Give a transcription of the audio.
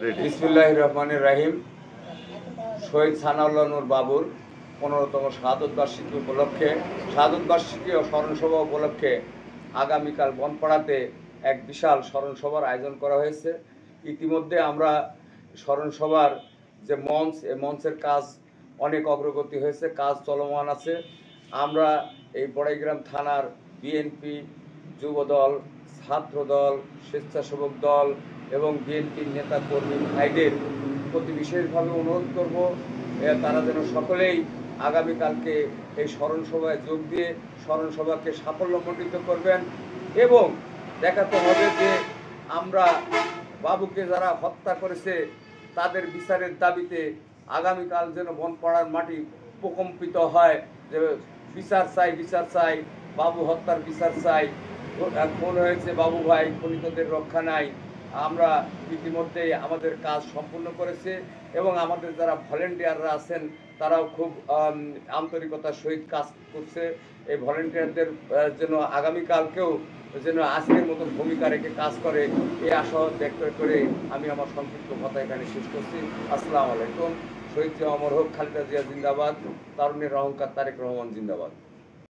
বিসমিল্লাহির রহমানির রহিম। শহীদ সানাউল্লাহ নূর বাবুর 15তম শাহাদত বার্ষিকী ও স্মরণসভা উপলক্ষে আগামীকাল বনপাড়াতে এক বিশাল স্মরণসভার আয়োজন করা হয়েছে। ইতিমধ্যে আমরা স্মরণসভার যে মঞ্চ, এই মঞ্চের কাজ অনেক অগ্রগতি হয়েছে, কাজ চলমান আছে। আমরা এই বড়াইগ্রাম থানার বিএনপি, যুবদল, ছাত্রদল, স্বেচ্ছাসেবক দল এবং বিএনপির নেতা কর্মী ভাইদের প্রতি বিশেষভাবে অনুরোধ করব তারা যেন সকলেই আগামীকালকে এই স্মরণসভায় যোগ দিয়ে স্মরণসভাকে সাফল্যমণ্ডিত করবেন এবং দেখাতে হবে যে আমরা বাবুকে যারা হত্যা করেছে তাদের বিচারের দাবিতে আগামীকাল যেন বনপাড়ার মাটি প্রকম্পিত হয়, যে বিচার চাই, বাবু হত্যার বিচার চাই। খুন হয়েছে বাবু ভাই, খুনিতদের রক্ষা নাই। আমরা ইতিমধ্যেই আমাদের কাজ সম্পূর্ণ করেছে এবং আমাদের যারা ভলেন্টিয়াররা আছেন তারাও খুব আন্তরিকতার সহিত কাজ করছে। এই ভলেন্টিয়ারদের যেন আগামীকালকেও যেন আজকের মতো ভূমিকা রেখে কাজ করে, এই আশা ব্যক্ত করে আমি আমার সংক্ষিপ্ত কথা এখানে শেষ করছি। আসসালামু আলাইকুম। শহীদ জিয়া অমর হোক, খালেদা জিয়া জিন্দাবাদ, তারুণ্যের অহংকার তারেক রহমান জিন্দাবাদ।